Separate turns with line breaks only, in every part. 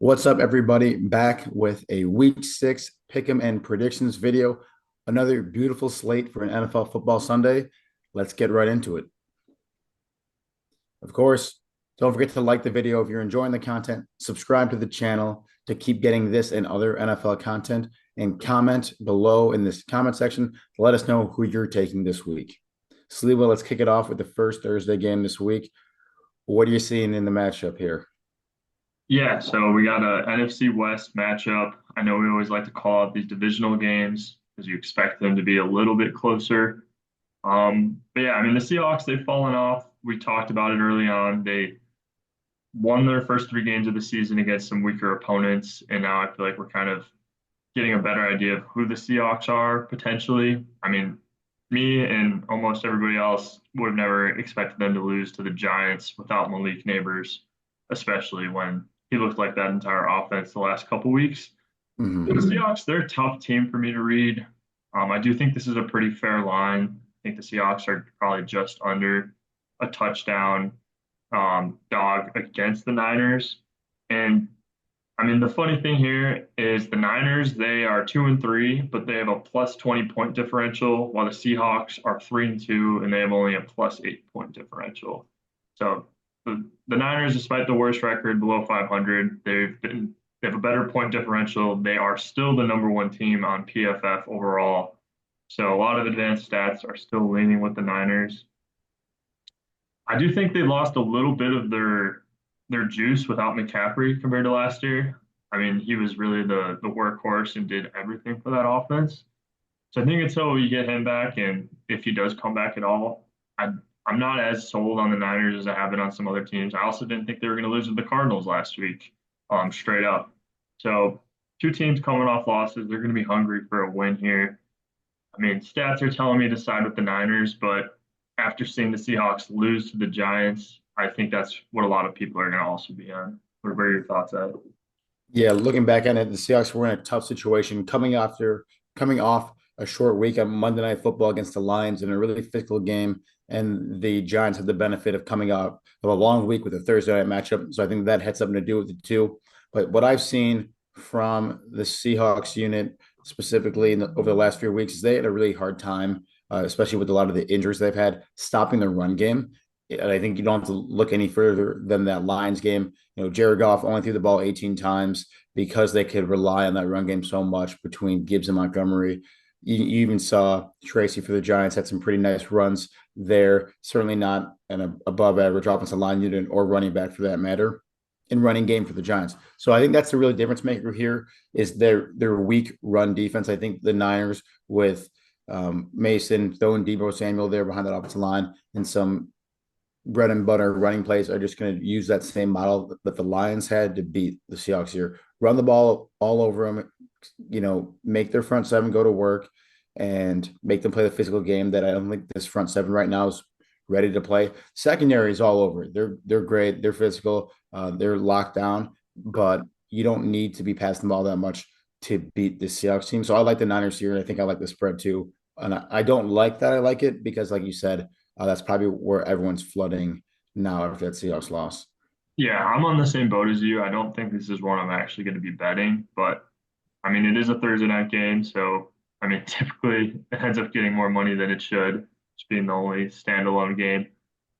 What's up, everybody? Back with a week 6 pick'em and predictions video. Another beautiful slate for an NFL football Sunday. Let's get right into it. Of course, don't forget to like the video if you're enjoying the content, subscribe to the channel to keep getting this and other NFL content, and comment below in this comment section to let us know who you're taking this week. Sliwa, let's kick it off with the first Thursday game this week. What are you seeing in the matchup here?
Yeah, so we got a NFC West matchup. I know we always like to call out these divisional games because you expect them to be a little bit closer. But yeah, I mean the Seahawks, they've fallen off. We talked about it early on. They won their first three games of the season against some weaker opponents, and now I feel like we're kind of getting a better idea of who the Seahawks are potentially. I mean, me and almost everybody else would have never expected them to lose to the Giants without Malik Neighbors, especially when he looked like that entire offense the last couple weeks. The
Mhm.
Seahawks, they're a tough team for me to read. I do think this is a pretty fair line. I think the Seahawks are probably just under a touchdown dog against the Niners. And I mean, the funny thing here is the Niners, they are 2-3, but they have a plus 20 point differential, while the Seahawks are 3-2 and they have only a plus 8 point differential. So the Niners, despite the worst record below 500, they have a better point differential. They are still the number one team on PFF overall. So a lot of advanced stats are still leaning with the Niners. I do think they lost a little bit of their juice without McCaffrey compared to last year. I mean, he was really the workhorse and did everything for that offense. So I think until we get him back, and if he does come back at all, I'm not as sold on the Niners as I have been on some other teams. I also didn't think they were going to lose to the Cardinals last week, straight up. So two teams coming off losses, they're going to be hungry for a win here. I mean, stats are telling me to side with the Niners, but after seeing the Seahawks lose to the Giants, I think that's what a lot of people are going to also be on. What are your thoughts at?
Yeah, looking back at it, the Seahawks were in a tough situation coming off a short week of Monday Night Football against the Lions in a really physical game, and the Giants had the benefit of coming out of a long week with a Thursday night matchup. So I think that had something to do with it too. But what I've seen from the Seahawks unit specifically over the last few weeks is they had a really hard time, especially with a lot of the injuries they've had, stopping the run game. And I think you don't have to look any further than that Lions game. Jared Goff only threw the ball 18 times because they could rely on that run game so much between Gibbs and Montgomery. You even saw Tracy for the Giants had some pretty nice runs there. Certainly not an above average offensive line unit or running back for that matter in running game for the Giants. So I think that's the real difference maker here is their weak run defense. I think the Niners with Mason throwing Deebo Samuel there behind that offensive line and some bread and butter running plays are just going to use that same model that the Lions had to beat the Seahawks here. Run the ball all over them, make their front seven go to work and make them play the physical game that I don't think this front seven right now is ready to play. Secondary is all over. They're great. They're physical. They're locked down, but you don't need to be passing the ball that much to beat the Seahawks team. So I like the Niners here, and I think I like the spread too. And I don't like that. I like it because, like you said, that's probably where everyone's flooding now after that Seahawks loss.
Yeah, I'm on the same boat as you. I don't think this is one I'm actually going to be betting, but I mean, it is a Thursday night game, so I mean, typically it ends up getting more money than it should, just being the only standalone game.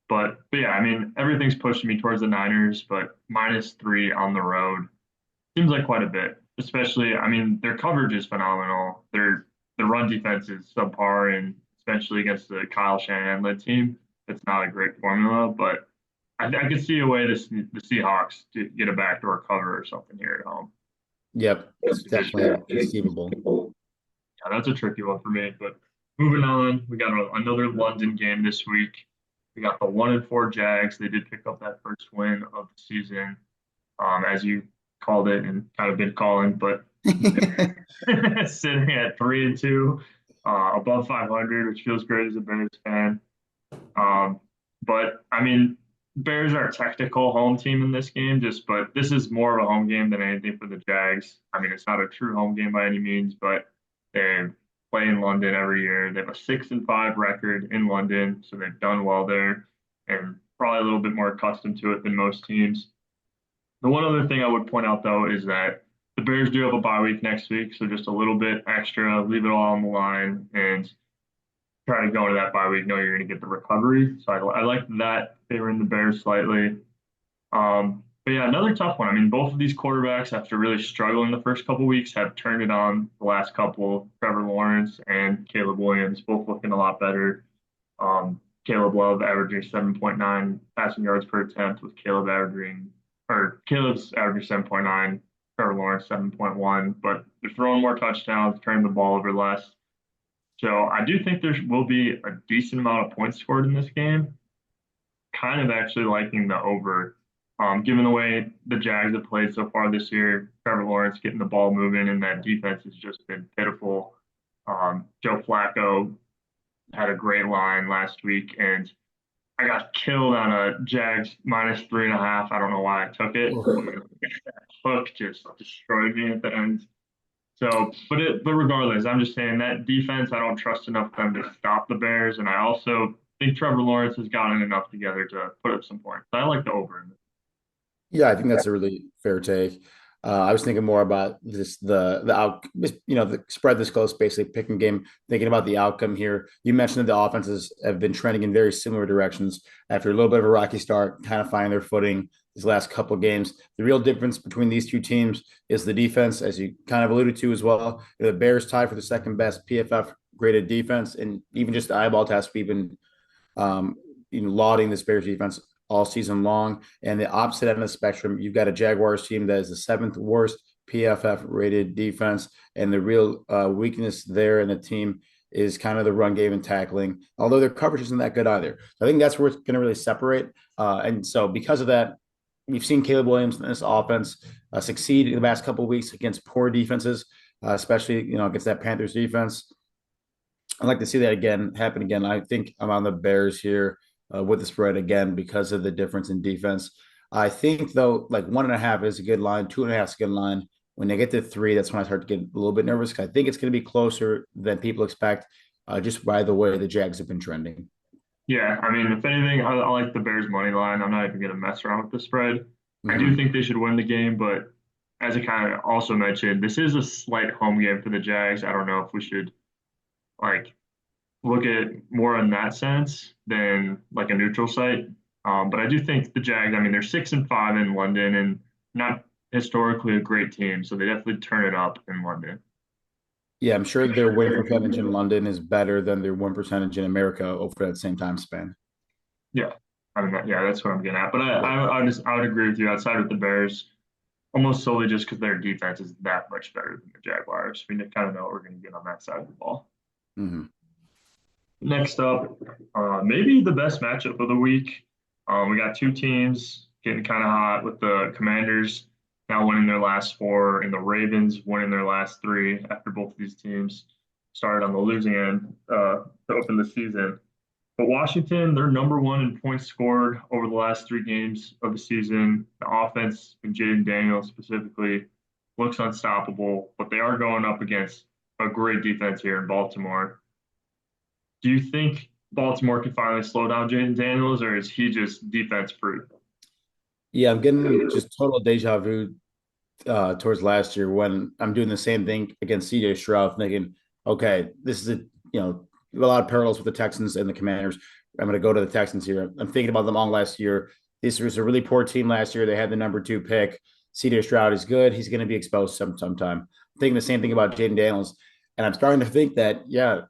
But yeah, I mean, everything's pushing me towards the Niners, but -3 on the road seems like quite a bit. Especially, I mean, their coverage is phenomenal. Their run defense is subpar, and especially against the Kyle Shanahan led team, it's not a great formula. But I could see a way the Seahawks to get a backdoor cover or something here at home.
Yep, it's definitely conceivable.
Yeah, that's a tricky one for me. But moving on, we got another London game this week. We got the 1-4 Jags. They did pick up that first win of the season, as you called it and kind of been calling, but sitting at 3-2, above 500, which feels great as a Bears fan. Um, but I mean, Bears are a technical home team in this game, but this is more of a home game than anything for the Jags. I mean, it's not a true home game by any means, but they play in London every year. They have a 6-5 record in London, so they've done well there and probably a little bit more accustomed to it than most teams. The one other thing I would point out though is that the Bears do have a bye week next week, so just a little bit extra, leave it all on the line, and try to go into that bye week. Know you're going to get the recovery. So I like that favoring the Bears slightly. But yeah, another tough one. I mean, both of these quarterbacks, after really struggling the first couple weeks, have turned it on the last couple. Trevor Lawrence and Caleb Williams both looking a lot better. Caleb Love averaging 7.9 passing yards per attempt, with Caleb's averaging 7.9, Trevor Lawrence 7.1. But they're throwing more touchdowns, turning the ball over less. So I do think there will be a decent amount of points scored in this game. Kind of actually liking the over. Given the way the Jags have played so far this year, Trevor Lawrence getting the ball moving, and that defense has just been pitiful. Joe Flacco had a great line last week, and I got killed on a Jags -3.5. I don't know why I took it. Hook just destroyed me at the end. So, but regardless, I'm just saying that defense, I don't trust enough of them to stop the Bears, and I also think Trevor Lawrence has gotten enough together to put up some points. I like the over in this.
Yeah, I think that's a really fair take. I was thinking more about this the out the spread this close, basically picking game, thinking about the outcome here. You mentioned that the offenses have been trending in very similar directions after a little bit of a rocky start, kind of finding their footing these last couple of games. The real difference between these two teams is the defense, as you kind of alluded to as well. The Bears tied for the second best PFF graded defense, and even just the eyeball test, we've been lauding this Bears defense all season long. And the opposite end of the spectrum, you've got a Jaguars team that is the seventh worst PFF rated defense. And the real weakness there in the team is kind of the run game and tackling, although their coverage isn't that good either. So I think that's where it's going to really separate. And so because of that, we've seen Caleb Williams in this offense succeed in the past couple of weeks against poor defenses, especially against that Panthers defense. I'd like to see that happen again. I think I'm on the Bears here with the spread again because of the difference in defense. I think though, like 1.5 is a good line, 2.5 is a good line. When they get to 3, that's when I start to get a little bit nervous. I think it's going to be closer than people expect, just by the way the Jags have been trending.
Yeah, I mean, if anything, I like the Bears money line. I'm not even going to mess around with the spread. I do
Hmm.
think they should win the game, but as I kind of also mentioned, this is a slight home game for the Jags. I don't know if we should like look at more in that sense than like a neutral site. But I do think the Jags, I mean, they're 6-5 in London and not historically a great team, so they definitely turn it up in London.
Yeah, I'm sure their win percentage in London is better than their win percentage in America over that same time span.
Yeah, I mean, yeah, that's what I'm getting at. But
Yeah.
I would agree with you outside with the Bears, almost solely just because their defense is that much better than the Jaguars. We kind of know what we're going to get on that side of the ball.
Hmm.
Next up, maybe the best matchup of the week. We got two teams getting kind of hot with the Commanders now winning their last four and the Ravens winning their last three after both of these teams started on the losing end to open the season. But Washington, they're number one in points scored over the last three games of the season. The offense, and Jaden Daniels specifically, looks unstoppable, but they are going up against a great defense here in Baltimore. Do you think Baltimore can finally slow down Jaden Daniels, or is he just defense proof?
Yeah, I'm getting just total deja vu towards last year when I'm doing the same thing against CJ Stroud, thinking, okay, this is a lot of parallels with the Texans and the Commanders. I'm going to go to the Texans here. I'm thinking about them all last year. This was a really poor team last year. They had the number 2 pick. CJ Stroud is good. He's going to be exposed sometime. I'm thinking the same thing about Jaden Daniels. And I'm starting to think that, yeah,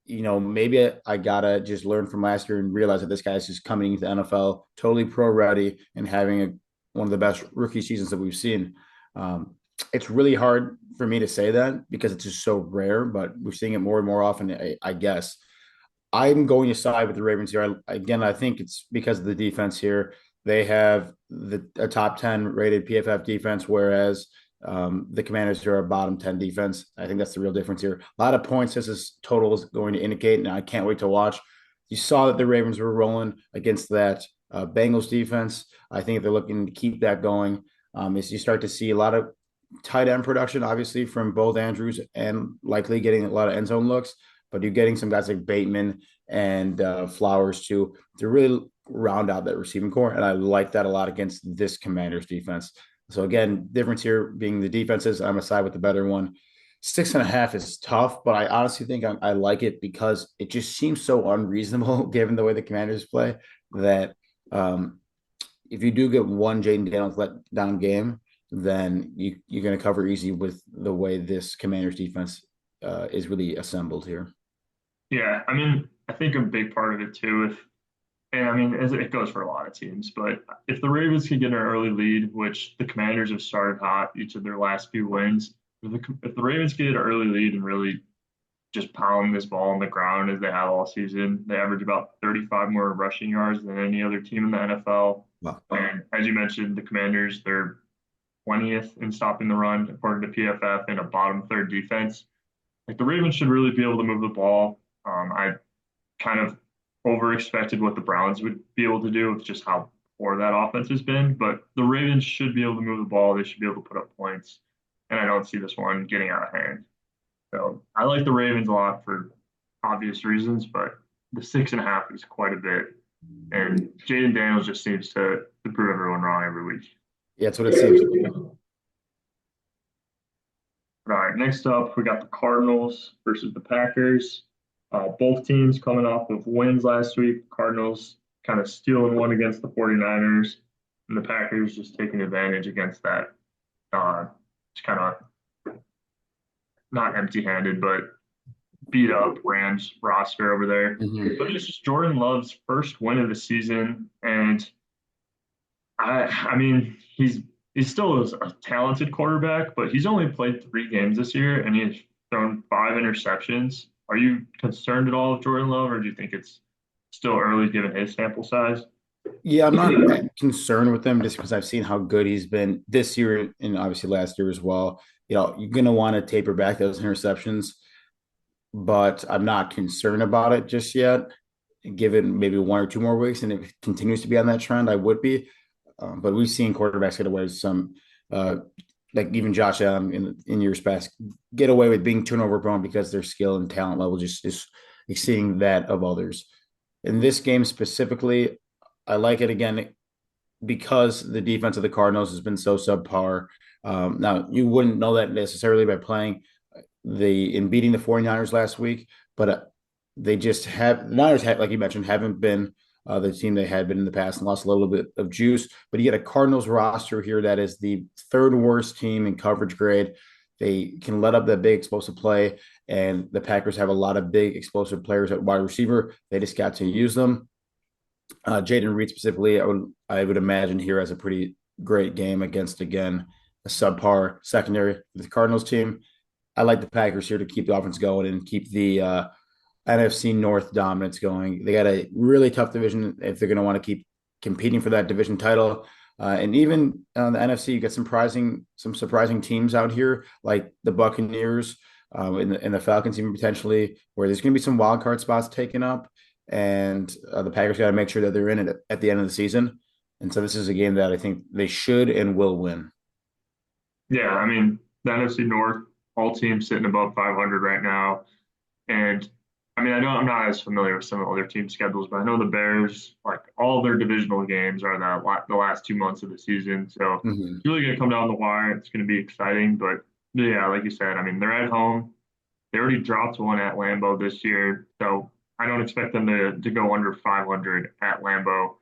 maybe I gotta just learn from last year and realize that this guy's just coming into the NFL totally pro ready and having one of the best rookie seasons that we've seen. Um, it's really hard for me to say that because it's just so rare, but we're seeing it more and more often, I guess. I'm going to side with the Ravens here. I think it's because of the defense here. They have a top 10 rated PFF defense, whereas the Commanders are a bottom 10 defense. I think that's the real difference here. A lot of points this total is going to indicate, and I can't wait to watch. You saw that the Ravens were rolling against that Bengals defense. I think they're looking to keep that going. As you start to see a lot of tight end production, obviously, from both Andrews and likely getting a lot of end zone looks, but you're getting some guys like Bateman and Flowers to really round out that receiving core. And I like that a lot against this Commanders defense. So again, difference here being the defenses. I'm a side with the better one. 6.5 is tough, but I honestly think I like it because it just seems so unreasonable given the way the Commanders play that um, if you do get one Jaden Daniels let down game, then you're going to cover easy with the way this Commanders defense is really assembled here.
Yeah, I mean, I think a big part of it too, if and I mean, it goes for a lot of teams, but if the Ravens can get an early lead, which the Commanders have started hot each of their last few wins, if the Ravens get an early lead and really just pound this ball on the ground as they have all season, they average about 35 more rushing yards than any other team in the NFL.
Wow.
And as you mentioned, the Commanders, they're 20th in stopping the run, according to PFF, and a bottom third defense. Like the Ravens should really be able to move the ball. I kind of over expected what the Browns would be able to do with just how poor that offense has been. But the Ravens should be able to move the ball. They should be able to put up points. And I don't see this one getting out of hand. So I like the Ravens a lot for obvious reasons, but the 6.5 is quite a bit. And Jaden Daniels just seems to prove everyone wrong every week.
Yeah, that's what it seems.
All right, next up, we got the Cardinals versus the Packers. Both teams coming off of wins last week. Cardinals kind of stealing one against the 49ers, and the Packers just taking advantage against that. Just kind of not empty handed, but beat up Rams roster over there.
Mhm.
But it's just Jordan Love's first win of the season. And I mean, he's still a talented quarterback, but he's only played 3 games this year and he's thrown 5 interceptions. Are you concerned at all with Jordan Love, or do you think it's still early given his sample size?
Yeah, I'm not concerned with him just because I've seen how good he's been this year and obviously last year as well. You're going to want to taper back those interceptions, but I'm not concerned about it just yet. Give it maybe 1 or 2 more weeks, and if it continues to be on that trend, I would be. But we've seen quarterbacks get away with some, uh, like even Josh Allen in years past, get away with being turnover prone because their skill and talent level just is exceeding that of others. In this game specifically, I like it again because the defense of the Cardinals has been so subpar. Now, you wouldn't know that necessarily by playing in beating the 49ers last week, but they just have the Niners have, like you mentioned, haven't been the team they had been in the past and lost a little bit of juice. But you get a Cardinals roster here that is the third worst team in coverage grade. They can let up that big explosive play, and the Packers have a lot of big explosive players at wide receiver. They just got to use them. Jaden Reed specifically, I would imagine here has a pretty great game against again a subpar secondary for the Cardinals team. I like the Packers here to keep the offense going and keep the NFC North dominance going. They got a really tough division if they're going to want to keep competing for that division title. And even on the NFC, you get some surprising teams out here, like the Buccaneers and the Falcons, even potentially, where there's going to be some wild card spots taken up, and the Packers got to make sure that they're in it at the end of the season. And so this is a game that I think they should and will win.
Yeah, I mean, the NFC North, all teams sitting above 500 right now. And I mean, I'm not as familiar with some of the other team schedules, but I know the Bears, like all their divisional games are the last 2 months of the season. So
Mhm.
it's really going to come down the wire. It's going to be exciting. But yeah, like you said, I mean, they're at home. They already dropped one at Lambeau this year. So I don't expect them to go under 500 at Lambeau.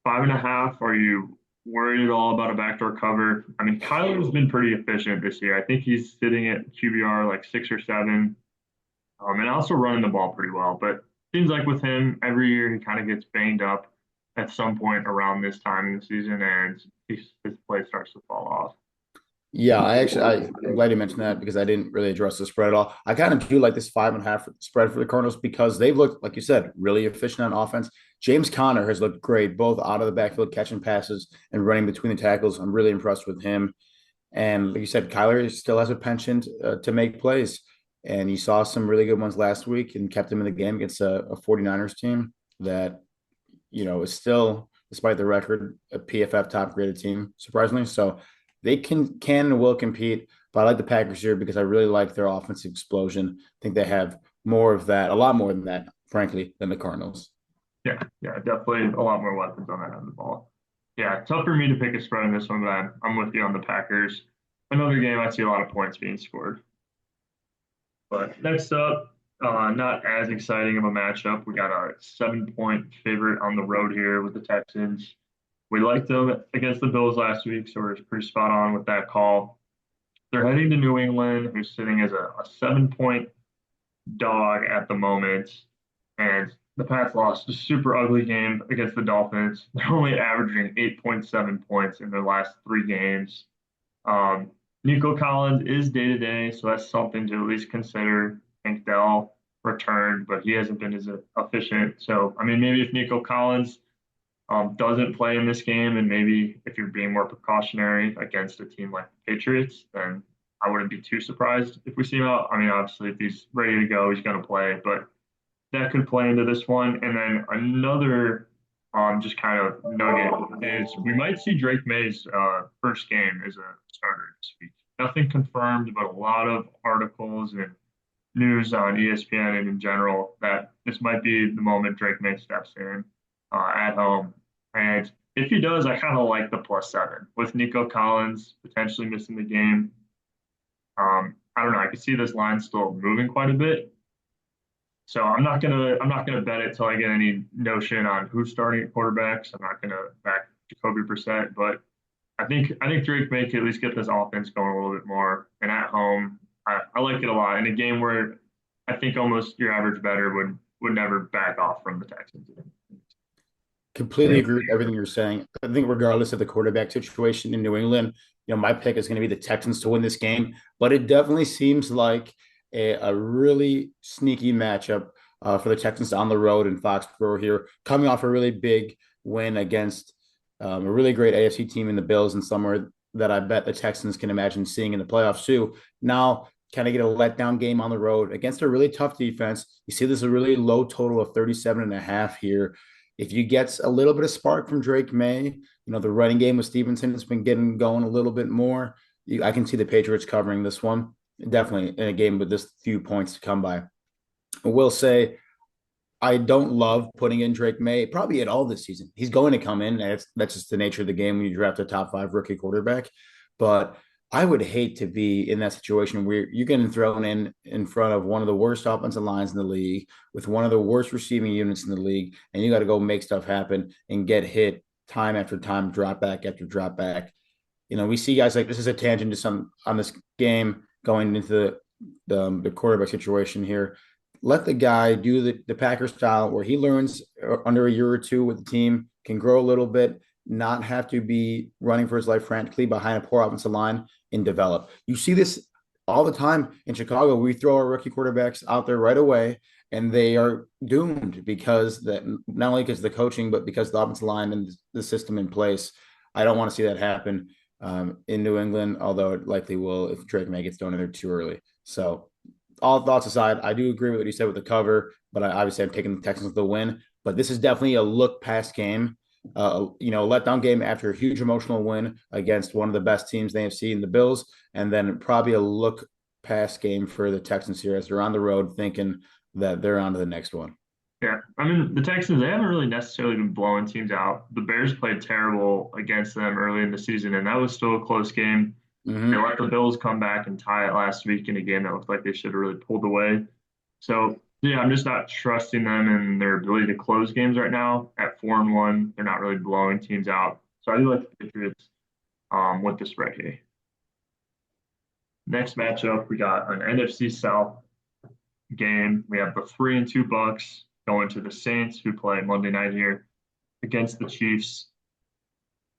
5.5, are you worried at all about a backdoor cover? I mean, Kyler's been pretty efficient this year. I think he's sitting at QBR like 6 or 7, and also running the ball pretty well. But seems like with him, every year he kind of gets banged up at some point around this time in the season, and his play starts to fall off.
Yeah, I'm glad you mentioned that because I didn't really address the spread at all. I kind of do like this 5.5 spread for the Cardinals because they've looked, like you said, really efficient on offense. James Conner has looked great, both out of the backfield catching passes and running between the tackles. I'm really impressed with him. And like you said, Kyler still has a penchant to make plays. And you saw some really good ones last week and kept him in the game against a 49ers team that, is still, despite the record, a PFF top graded team, surprisingly. So they can and will compete. But I like the Packers here because I really like their offensive explosion. I think they have more of that, a lot more than that, frankly, than the Cardinals.
Yeah, yeah, definitely a lot more weapons on that end of the ball. Yeah, tough for me to pick a spread in this one, but I'm with you on the Packers. Another game I see a lot of points being scored. But next up, not as exciting of a matchup. We got a 7-point favorite on the road here with the Texans. We liked them against the Bills last week, so we're pretty spot on with that call. They're heading to New England, who's sitting as a 7-point dog at the moment. And the Pats lost a super ugly game against the Dolphins. They're only averaging 8.7 points in their last three games. Um, Nico Collins is day to day, so that's something to at least consider. I think Dell returned, but he hasn't been as efficient. So, I mean, maybe if Nico Collins doesn't play in this game, and maybe if you're being more precautionary against a team like the Patriots, then I wouldn't be too surprised if we see him out. I mean, obviously, if he's ready to go, he's going to play, but that could play into this one. And then another just kind of nugget is we might see Drake May's first game as a starter this week. Nothing confirmed, but a lot of articles and news on ESPN and in general that this might be the moment Drake May steps in at home. And if he does, I kind of like the +7 with Nico Collins potentially missing the game. I don't know. I could see this line still moving quite a bit. So I'm not gonna bet it till I get any notion on who's starting at quarterbacks. I'm not gonna back Jacoby Brissett, but I think Drake may at least get this offense going a little bit more. And at home, I like it a lot. In a game where I think almost your average better would never back off from the Texans.
Completely agree with everything you're saying. I think regardless of the quarterback situation in New England, my pick is going to be the Texans to win this game. But it definitely seems like a really sneaky matchup for the Texans on the road in Foxborough here, coming off a really big win against a really great AFC team in the Bills and somewhere that I bet the Texans can imagine seeing in the playoffs too. Now, kind of get a letdown game on the road against a really tough defense. You see, this is a really low total of 37.5 here. If you get a little bit of spark from Drake May, the running game with Stevenson has been getting going a little bit more. I can see the Patriots covering this one. Definitely in a game with this few points to come by. I will say I don't love putting in Drake May probably at all this season. He's going to come in. That's just the nature of the game when you draft a top 5 rookie quarterback. But I would hate to be in that situation where you're getting thrown in front of one of the worst offensive lines in the league with one of the worst receiving units in the league, and you got to go make stuff happen and get hit time after time, drop back after drop back. We see guys like this is a tangent to some on this game going into the quarterback situation here. Let the guy do the Packer style where he learns under a year or two with the team, can grow a little bit, not have to be running for his life frantically behind a poor offensive line and develop. You see this all the time in Chicago. We throw our rookie quarterbacks out there right away, and they are doomed because that not only because of the coaching, but because the offensive line and the system in place. I don't want to see that happen in New England, although it likely will if Drake May gets thrown in there too early. So all thoughts aside, I do agree with what you said with the cover, but obviously I'm taking the Texans to the win. But this is definitely a look past game. Letdown game after a huge emotional win against one of the best teams they have seen, the Bills, and then probably a look past game for the Texans here as they're on the road thinking that they're on to the next one.
Yeah, I mean the Texans they haven't really necessarily been blowing teams out. The Bears played terrible against them early in the season, and that was still a close game. They
Mm-hmm.
let the Bills come back and tie it last week in a game that looked like they should have really pulled away. So yeah, I'm just not trusting them in their ability to close games right now. At 4-1, they're not really blowing teams out. So I do like the Patriots with the spread here. Next matchup, we got an NFC South game. We have the 3-2 Bucks going to the Saints, who play Monday night here against the Chiefs.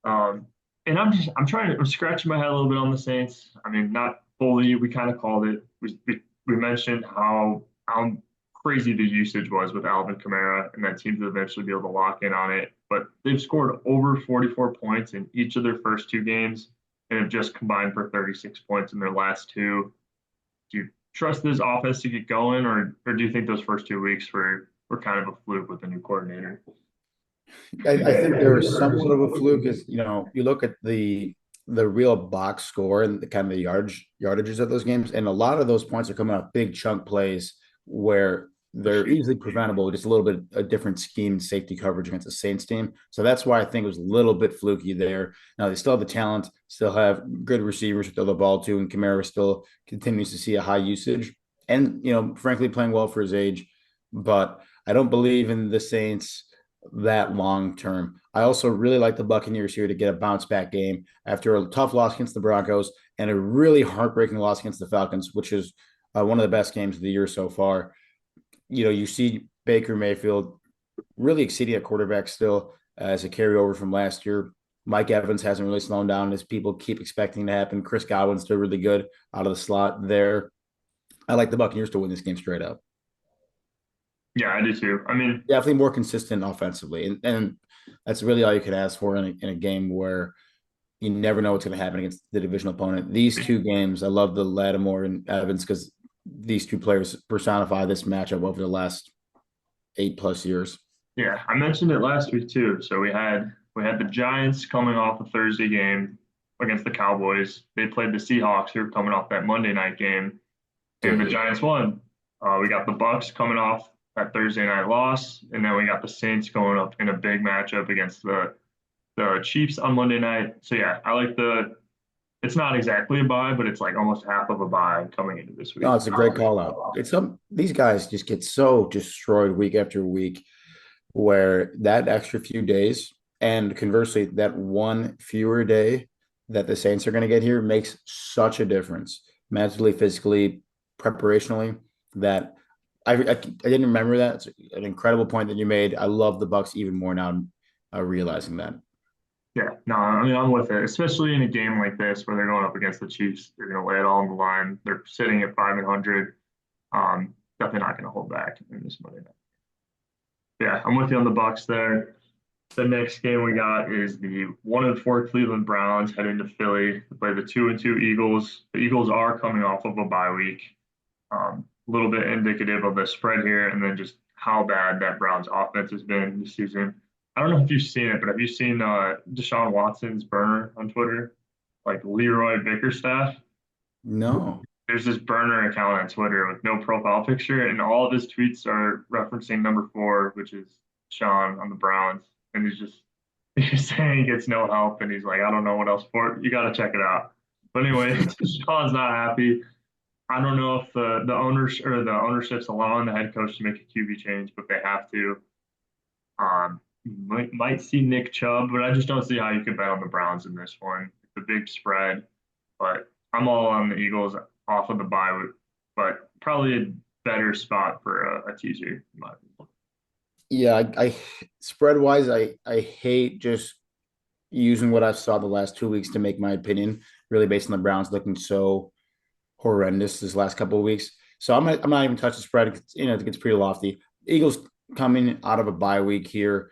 Um, and I'm scratching my head a little bit on the Saints. I mean, not fully. We kind of called it. We mentioned how crazy the usage was with Alvin Kamara, and that teams would eventually be able to lock in on it. But they've scored over 44 points in each of their first two games, and have just combined for 36 points in their last two. Do you trust this offense to get going, or do you think those first 2 weeks were kind of a fluke with the new coordinator?
I think there was somewhat of a fluke as you look at the real box score and the kind of the yardages of those games, and a lot of those points are coming off big chunk plays where
for
they're
sure.
easily preventable, just a little bit a different scheme and safety coverage against the Saints team. So that's why I think it was a little bit fluky there. Now they still have the talent, still have good receivers to throw the ball to, and Kamara still continues to see a high usage and frankly playing well for his age. But I don't believe in the Saints that long term. I also really like the Buccaneers here to get a bounce back game after a tough loss against the Broncos and a really heartbreaking loss against the Falcons, which is one of the best games of the year so far. You see Baker Mayfield really exceeding at quarterback still as a carryover from last year. Mike Evans hasn't really slowed down as people keep expecting to happen. Chris Godwin's still really good out of the slot there. I like the Buccaneers to win this game straight up.
Yeah, I do too. I mean,
Definitely more consistent offensively. And that's really all you can ask for in a game where you never know what's going to happen against the divisional opponent. These two games, I love the Lattimore and Evans because these two players personify this matchup over the last 8+ years.
yeah, I mentioned it last week too. So we had the Giants coming off a Thursday game against the Cowboys. They played the Seahawks who were coming off that Monday night game, and the
Dude,
Giants won. We got the Bucks coming off that Thursday night loss, and then we got the Saints going up in a big matchup against the Chiefs on Monday night. So yeah, I like the. It's not exactly a bye, but it's like almost half of a bye coming into this
no,
week.
it's a great call out. It's these guys just get so destroyed week after week where that extra few days and conversely that one fewer day that the Saints are going to get here makes such a difference mentally, physically, preparationally that I didn't remember that. It's an incredible point that you made. I love the Bucks even more now realizing that.
Yeah, no, I mean I'm with it, especially in a game like this where they're going up against the Chiefs. They're going to lay it all on the line. They're sitting at 500. Definitely not going to hold back in this Monday night. Yeah, I'm with you on the Bucks there. The next game we got is the 1-4 Cleveland Browns head into Philly to play the 2-2 Eagles. The Eagles are coming off of a bye week. A little bit indicative of the spread here, and then just how bad that Browns offense has been this season. I don't know if you've seen it, but have you seen Deshaun Watson's burner on Twitter? Like Leroy Bickerstaff?
No,
There's this burner account on Twitter with no profile picture, and all of his tweets are referencing number 4, which is Sean on the Browns. And he's saying he gets no help, and he's like, I don't know what else for. You got to check it out. But anyway, Sean's not happy. I don't know if the owners or the ownership's allowing the head coach to make a QB change, but they have to. Might see Nick Chubb, but I just don't see how you could bet on the Browns in this one. It's a big spread, but I'm all on the Eagles off of the bye, but probably a better spot for a teaser, in my opinion.
yeah, I spread wise, I hate just using what I saw the last 2 weeks to make my opinion, really based on the Browns looking so horrendous this last couple of weeks. So I'm not even touching the spread. It gets pretty lofty. Eagles coming out of a bye week here,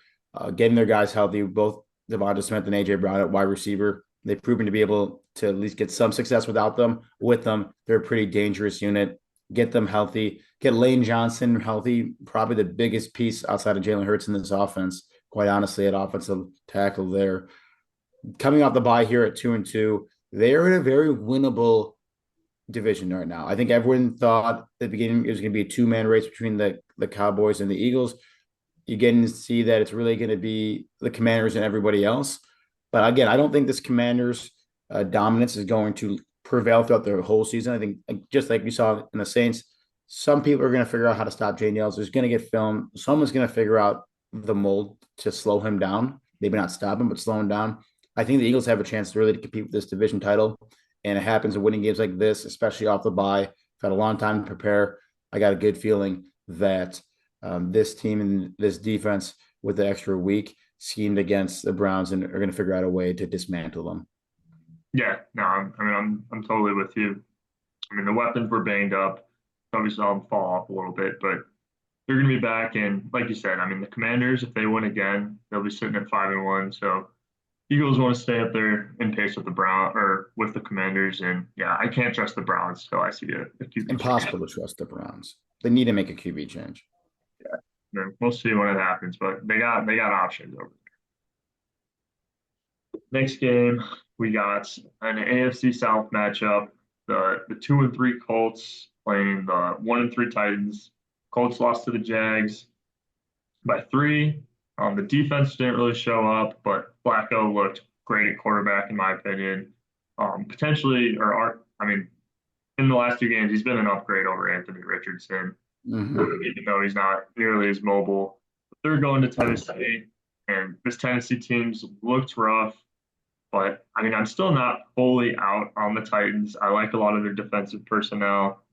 getting their guys healthy, both Devonta Smith and AJ Brown at wide receiver. They've proven to be able to at least get some success without them. With them, they're a pretty dangerous unit. Get them healthy. Get Lane Johnson healthy. Probably the biggest piece outside of Jalen Hurts in this offense. Quite honestly, at offensive tackle there. Coming off the bye here at 2-2, they are in a very winnable division right now. I think everyone thought at the beginning it was going to be a two-man race between the Cowboys and the Eagles. You get to see that it's really going to be the Commanders and everybody else. But again, I don't think this Commanders dominance is going to prevail throughout the whole season. I think just like we saw in the Saints, some people are going to figure out how to stop Jay Niels. There's going to get film. Someone's going to figure out the mold to slow him down. Maybe not stop him, but slow him down. I think the Eagles have a chance to really compete with this division title. And it happens in winning games like this, especially off the bye. I've had a long time to prepare. I got a good feeling that this team and this defense, with the extra week, schemed against the Browns and are going to figure out a way to dismantle them.
Yeah, no, I'm totally with you. I mean, the weapons were banged up. Probably saw them fall off a little bit, but they're going to be back. And like you said, I mean, the Commanders, if they win again, they'll be sitting at 5-1. So Eagles want to stay up there in pace with the Brown or with the Commanders. And yeah, I can't trust the Browns till I see a QB change.
Impossible to trust the Browns. They need to make a QB change.
We'll see when it happens, but they got options over there. Next game, we got an AFC South matchup. The 2-3 Colts playing the 1-3 Titans. Colts lost to the Jags by 3. The defense didn't really show up, but Flacco looked great at quarterback, in my opinion. Potentially, I mean, in the last 2 games, he's been an upgrade over Anthony Richardson,
Hmm.
even though he's not nearly as mobile. But they're going to Tennessee, and this Tennessee team's looked rough. But I mean, I'm still not fully out on the Titans. I like a lot of their defensive personnel.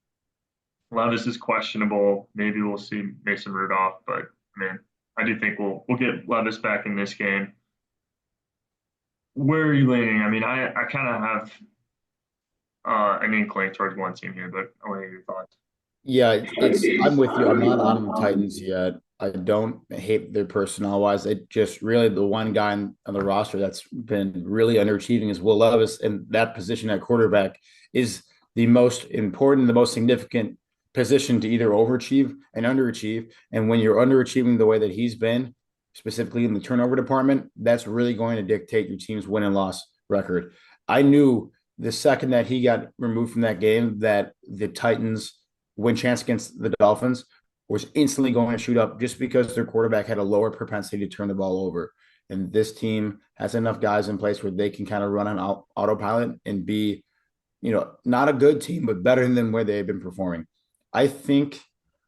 Levis is questionable. Maybe we'll see Mason Rudolph, but I mean, I do think we'll get Levis back in this game. Where are you leaning? I mean, I kind of have an inkling towards one team here, but I want to hear your thoughts.
Yeah, I'm with you. I'm not on the Titans yet. I don't hate their personnel wise. It just really the one guy on the roster that's been really underachieving is Will Levis, and that position at quarterback is the most important, the most significant position to either overachieve and underachieve. And when you're underachieving the way that he's been, specifically in the turnover department, that's really going to dictate your team's win and loss record. I knew the second that he got removed from that game that the Titans win chance against the Dolphins was instantly going to shoot up just because their quarterback had a lower propensity to turn the ball over. And this team has enough guys in place where they can kind of run on autopilot and be, not a good team, but better than where they've been performing. I think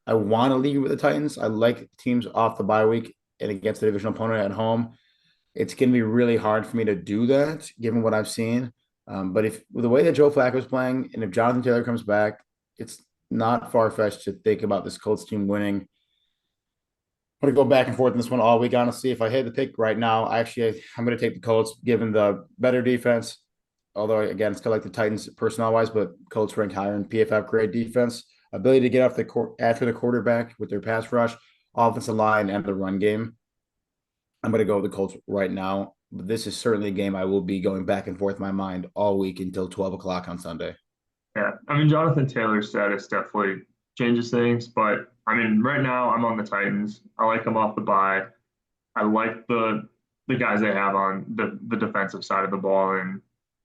I want to lead with the Titans. I like teams off the bye week and against the divisional opponent at home. It's going to be really hard for me to do that given what I've seen. But if with the way that Joe Flacco is playing, and if Jonathan Taylor comes back, it's not far fetched to think about this Colts team winning. I'm going to go back and forth in this one all week. Honestly, if I had to pick right now, I'm going to take the Colts given the better defense. Although again, it's kind of like the Titans personnel wise, but Colts rank higher in PFF grade defense, ability to get off the court after the quarterback with their pass rush, offensive line, and the run game. I'm going to go with the Colts right now. But this is certainly a game I will be going back and forth in my mind all week until 12 o'clock on Sunday.
Yeah, I mean, Jonathan Taylor's status definitely changes things, but I mean, right now I'm on the Titans. I like them off the bye. I like the guys they have on the defensive side of the ball, and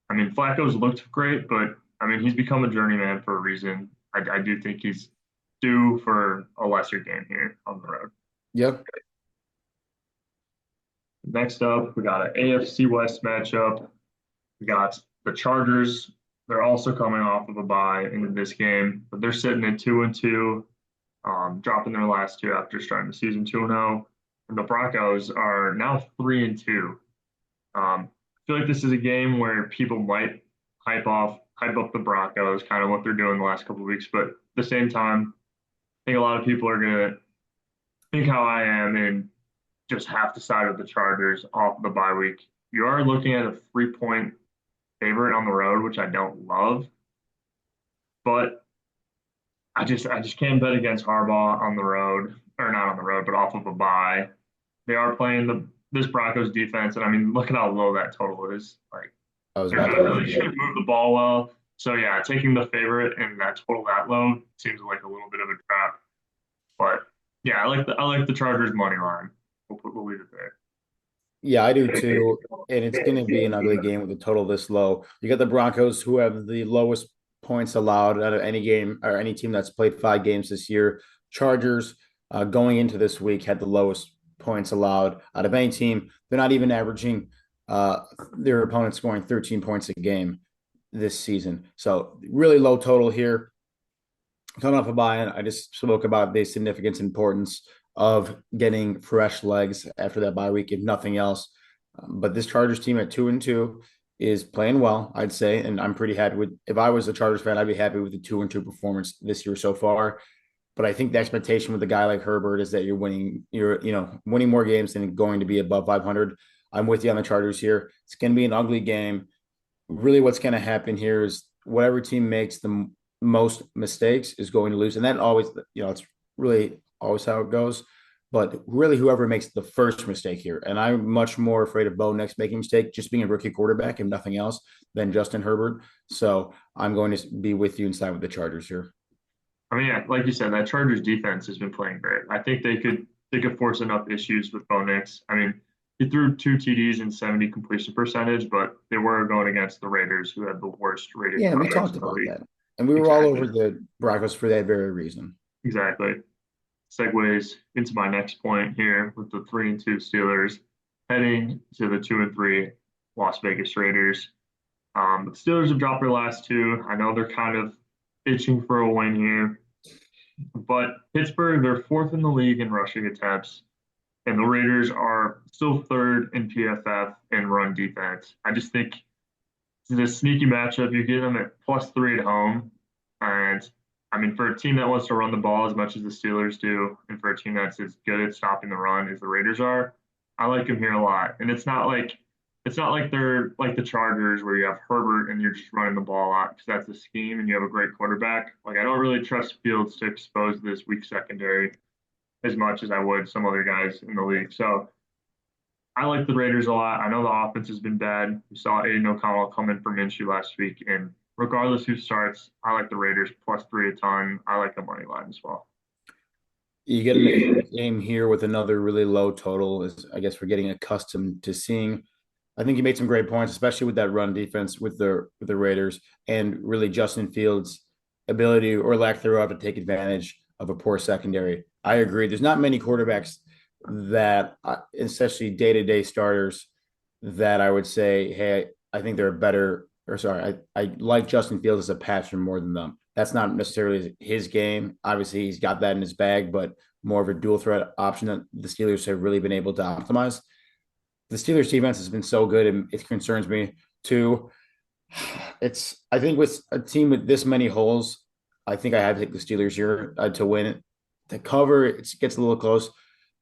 I mean, Flacco's looked great, but I mean, he's become a journeyman for a reason. I do think he's due for a lesser game here on the road.
Yep.
Next up, we got an AFC West matchup. We got the Chargers. They're also coming off of a bye into this game, but they're sitting at 2-2, dropping their last 2 after starting the season 2-0. And the Broncos are now 3-2. I feel like this is a game where people might hype up the Broncos, kind of what they're doing the last couple of weeks. But at the same time, I think a lot of people are gonna think how I am and just have to side with the Chargers off the bye week. You are looking at a 3-point favorite on the road, which I don't love, but I just can't bet against Harbaugh on the road, or not on the road, but off of a bye. They are playing this Broncos defense, and I mean, look at how low that total is. Like
I was
they're
about
not
to
really
mention
going to move the ball well. So yeah, taking the favorite and that total that low seems like a little bit of a trap. But yeah, I like the Chargers money line. We'll leave it there.
Yeah, I do too. And it's going to be an ugly game with a total this low. You got the Broncos, who have the lowest points allowed out of any game or any team that's played 5 games this year. Chargers, going into this week, had the lowest points allowed out of any team. They're not even averaging their opponent scoring 13 points a game this season. So, really low total here. Coming off a bye, I just spoke about the significance and importance of getting fresh legs after that bye week, if nothing else. But this Chargers team at 2-2 is playing well, I'd say, and I'm pretty happy with. If I was a Chargers fan, I'd be happy with the 2-2 performance this year so far. But I think the expectation with a guy like Herbert is that you're winning more games than going to be above 500. I'm with you on the Chargers here. It's going to be an ugly game. Really, what's going to happen here is whatever team makes the most mistakes is going to lose. And that always, it's really always how it goes. But really, whoever makes the first mistake here, and I'm much more afraid of Bo Nix making a mistake, just being a rookie quarterback and nothing else than Justin Herbert. So I'm going to be with you and side with the Chargers here.
I mean, yeah, like you said, that Chargers defense has been playing great. I think they could force enough issues with Bo Nix. I mean, he threw 2 TDs and 70 completion percentage, but they were going against the Raiders, who had the worst rated
Yeah, and we
offense
talked
in the
about
league.
that. And we were all
Exactly.
over the Broncos for that very reason.
Exactly. segues into my next point here with the 3-2 Steelers heading to the 2-3 Las Vegas Raiders. The Steelers have dropped their last two. I know they're kind of itching for a win here, but Pittsburgh, they're fourth in the league in rushing attempts, and the Raiders are still third in PFF and run defense. I just think it's a sneaky matchup. You get them at +3 at home, and I mean, for a team that wants to run the ball as much as the Steelers do, and for a team that's as good at stopping the run as the Raiders are, I like them here a lot. And it's not like they're like the Chargers where you have Herbert and you're just running the ball a lot because that's the scheme and you have a great quarterback. Like I don't really trust Fields to expose this weak secondary as much as I would some other guys in the league. So I like the Raiders a lot. I know the offense has been bad. We saw Aiden O'Connell come in for Minshew last week, and regardless who starts, I like the Raiders +3 a ton. I like the money line as well.
You get in a game here with another really low total. Is I guess we're getting accustomed to seeing. I think you made some great points, especially with that run defense with the Raiders, and really Justin Fields' ability or lack thereof to take advantage of a poor secondary. I agree. There's not many quarterbacks that, especially day-to-day starters, that I would say, hey, I think they're better. Or sorry, I like Justin Fields as a passer more than them. That's not necessarily his game. Obviously, he's got that in his bag, but more of a dual threat option that the Steelers have really been able to optimize. The Steelers defense has been so good, and it concerns me too. It's I think with a team with this many holes, I think I have to take the Steelers here to win it. To cover, it gets a little close.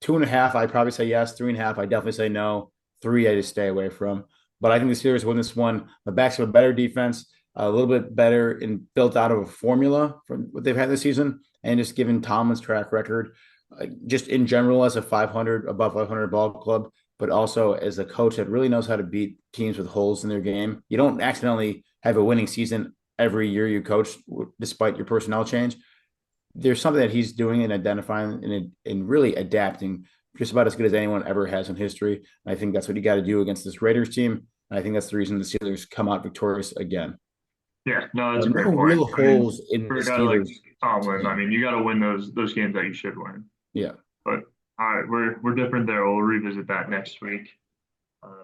2.5, I probably say yes. 3.5, I definitely say no. Three, I just stay away from. But I think the Steelers win this one. The backs have a better defense, a little bit better and built out of a formula from what they've had this season, and just given Tomlin's track record, just in general as a 500 above 500 ball club, but also as a coach that really knows how to beat teams with holes in their game. You don't accidentally have a winning season every year you coach, despite your personnel change. There's something that he's doing and identifying and really adapting just about as good as anyone ever has in history. And I think that's what you got to do against this Raiders team. And I think that's the reason the Steelers come out victorious again.
Yeah, no, that's a
No
great point.
real
I mean,
holes in
for
the
a guy like
Steelers
Tomlin, I
team.
mean, you got to win those games that you should win.
Yeah,
But all right, we're different there. We'll revisit that next week.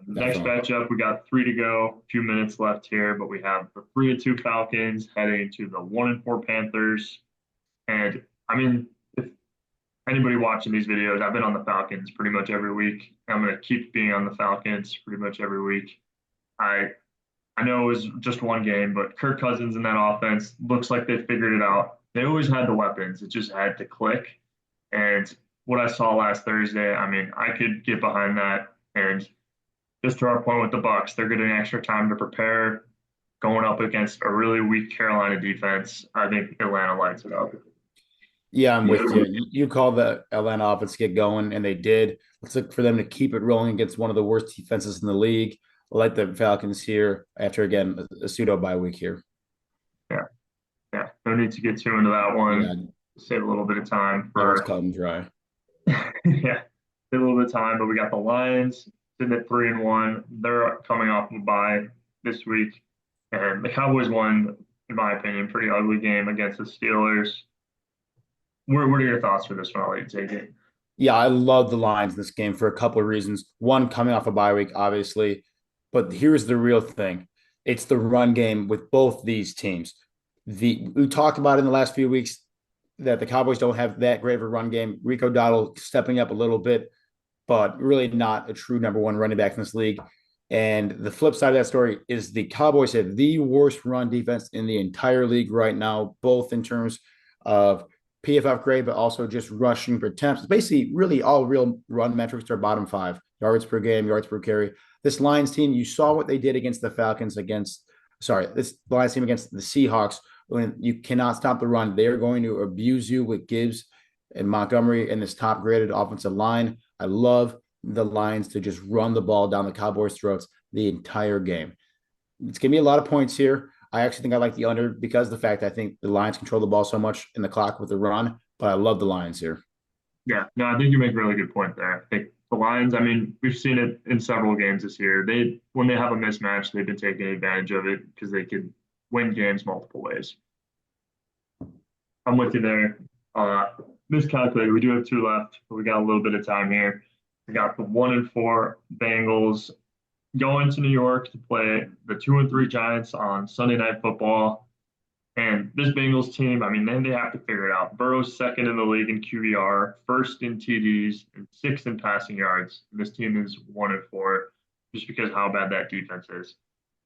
Next
definitely.
matchup, we got three to go, a few minutes left here, but we have the 3-2 Falcons heading to the 1-4 Panthers. And I mean, if anybody watching these videos, I've been on the Falcons pretty much every week. I'm going to keep being on the Falcons pretty much every week. I I know it was just one game, but Kirk Cousins in that offense looks like they figured it out. They always had the weapons; it just had to click. And what I saw last Thursday, I mean, I could get behind that. And just to our point with the Bucks, they're getting extra time to prepare, going up against a really weak Carolina defense. I think Atlanta lights it up.
Yeah, I'm with you. You call the Atlanta offense get going, and they did. Let's look for them to keep it rolling against one of the worst defenses in the league. I like the Falcons here after, again, a pseudo bye week here.
Yeah, yeah. No need to get too into that one.
Yeah,
Save a little bit of time
that was
for
cut and dry.
yeah, a little bit of time, but we got the Lions sitting at 3-1. They're coming off of a bye this week, and the Cowboys won, in my opinion, pretty ugly game against the Steelers. What are your thoughts for this one? I'll let you take it.
Yeah, I love the Lions in this game for a couple of reasons. One, coming off a bye week, obviously, but here's the real thing: it's the run game with both these teams. We talked about in the last few weeks that the Cowboys don't have that great of a run game. Rico Dowdle stepping up a little bit, but really not a true number one running back in this league. And the flip side of that story is the Cowboys have the worst run defense in the entire league right now, both in terms of PFF grade, but also just rushing per attempts. Basically, really all real run metrics are bottom five: yards per game, yards per carry. This Lions team, you saw what they did against the Falcons this Lions team against the Seahawks. When you cannot stop the run, they are going to abuse you with Gibbs and Montgomery and this top graded offensive line. I love the Lions to just run the ball down the Cowboys' throats the entire game. It's going to be a lot of points here. I actually think I like the under because of the fact I think the Lions control the ball so much in the clock with the run, but I love the Lions here.
Yeah, no, I think you make a really good point there. I think the Lions, I mean, we've seen it in several games this year. When they have a mismatch, they've been taking advantage of it because they could win games multiple ways. I'm with you there. Uh, miscalculated. We do have two left, but we got a little bit of time here. We got the 1-4 Bengals going to New York to play the 2-3 Giants on Sunday Night Football. And this Bengals team, I mean, then they have to figure it out. Burrow's second in the league in QBR, first in TDs, and sixth in passing yards. And this team is 1-4, just because how bad that defense is.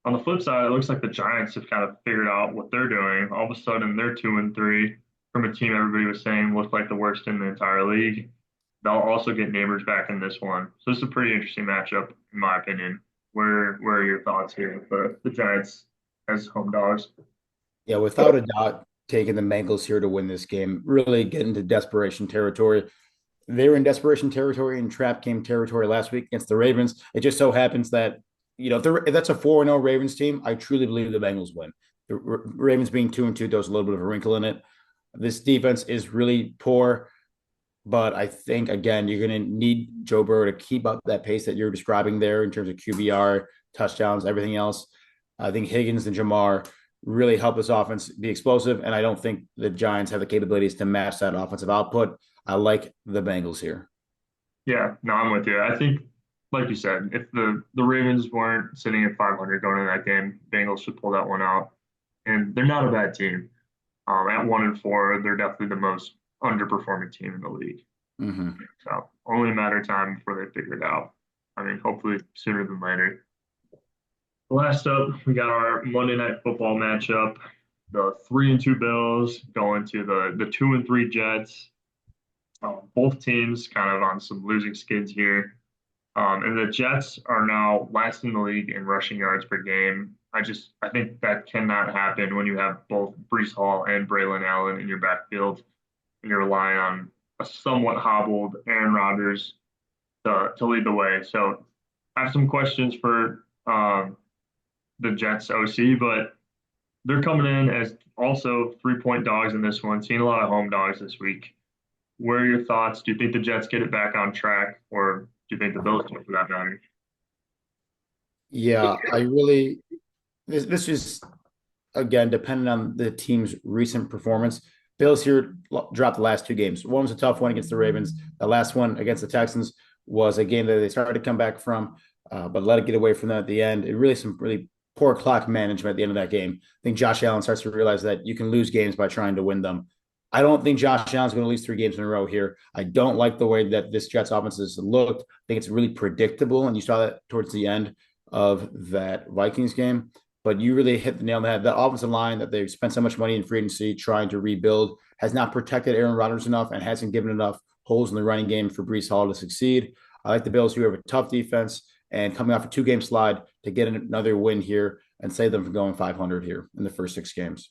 On the flip side, it looks like the Giants have kind of figured out what they're doing. All of a sudden, they're 2-3 from a team everybody was saying looked like the worst in the entire league. They'll also get Neighbors back in this one. So it's a pretty interesting matchup, in my opinion. Where are your thoughts here with the Giants as home dogs?
Yeah, without a doubt, taking the Bengals here to win this game, really get into desperation territory. They were in desperation territory and trap game territory last week against the Ravens. It just so happens that, if that's a 4-0 Ravens team, I truly believe the Bengals win. The Ravens being 2-2 throws a little bit of a wrinkle in it. This defense is really poor, but I think, again, you're going to need Joe Burrow to keep up that pace that you're describing there in terms of QBR, touchdowns, everything else. I think Higgins and Jamar really help this offense be explosive, and I don't think the Giants have the capabilities to match that offensive output. I like the Bengals here.
Yeah, no, I'm with you. I think, like you said, if the Ravens weren't sitting at 500 going into that game, Bengals should pull that one out. And they're not a bad team. At 1-4, they're definitely the most underperforming team in the league.
Mm-hmm.
So only a matter of time before they figure it out. I mean, hopefully sooner than later. Last up, we got our Monday Night Football matchup. The 3-2 Bills going to the 2-3 Jets. Both teams kind of on some losing skids here. And the Jets are now last in the league in rushing yards per game. I think that cannot happen when you have both Breece Hall and Braylon Allen in your backfield, and you're relying on a somewhat hobbled Aaron Rodgers to lead the way. So I have some questions for the Jets OC, but they're coming in as also 3-point dogs in this one, seeing a lot of home dogs this week. What are your thoughts? Do you think the Jets get it back on track, or do you think the Bills do for that matter?
Yeah, I really this is, again, depending on the team's recent performance. Bills here dropped the last two games. One was a tough one against the Ravens. The last one against the Texans was a game that they started to come back from, but let it get away from them at the end. It really some really poor clock management at the end of that game. I think Josh Allen starts to realize that you can lose games by trying to win them. I don't think Josh Allen's going to lose 3 games in a row here. I don't like the way that this Jets offense has looked. I think it's really predictable, and you saw that towards the end of that Vikings game. But you really hit the nail on the head. That offensive line that they've spent so much money in free agency trying to rebuild has not protected Aaron Rodgers enough and hasn't given enough holes in the running game for Breece Hall to succeed. I like the Bills, who have a tough defense and coming off a 2-game slide to get another win here and save them from going 500 here in the first 6 games.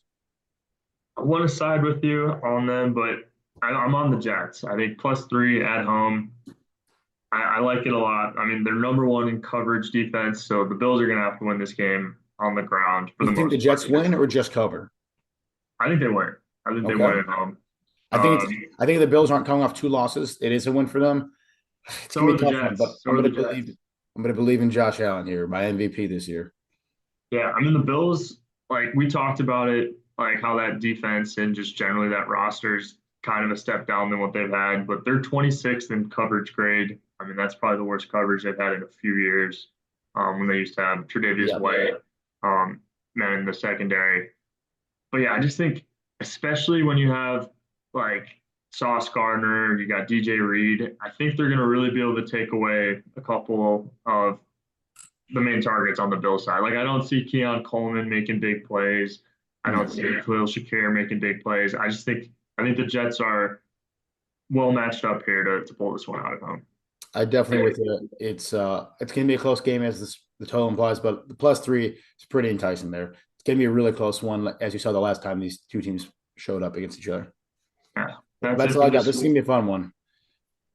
I want to side with you on them, but I'm on the Jets. I think +3 at home. I like it a lot. I mean, they're number one in coverage defense, so the Bills are going to have to win this game on the ground for the
You think the
most
Jets
part.
win or just cover?
I think they win. I think they win
Okay.
at home.
I think
Um,
I think the Bills aren't coming off 2 losses. It is a win for them. It's
so
gonna
are
be
the
a tough one, but
Jets. So are the Jets.
I'm gonna believe in Josh Allen here, my MVP this year.
Yeah, I mean the Bills, like we talked about it, like how that defense and just generally that roster's kind of a step down than what they've had, but they're 26th in coverage grade. I mean, that's probably the worst coverage they've had in a few years. When they used to have Tre'Davious
Yeah.
White, man in the secondary. But yeah, I just think, especially when you have like Sauce Gardner, you got DJ Reed, I think they're going to really be able to take away a couple of the main targets on the Bill side. Like I don't see Keon Coleman making big plays. I don't see Khalil Shakir making big plays. I think the Jets are well matched up here to pull this one out at home.
I definitely with you. It's gonna be a close game as the total implies, but the +3 is pretty enticing there. It's gonna be a really close one, as you saw the last time these two teams showed up against each other.
Yeah, that's
That's
it
all
for
I got.
this
This is
week.
gonna be a fun one.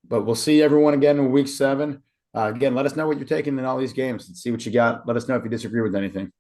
But we'll see everyone again in week 7. Again, let us know what you're taking in all these games and see what you got. Let us know if you disagree with anything.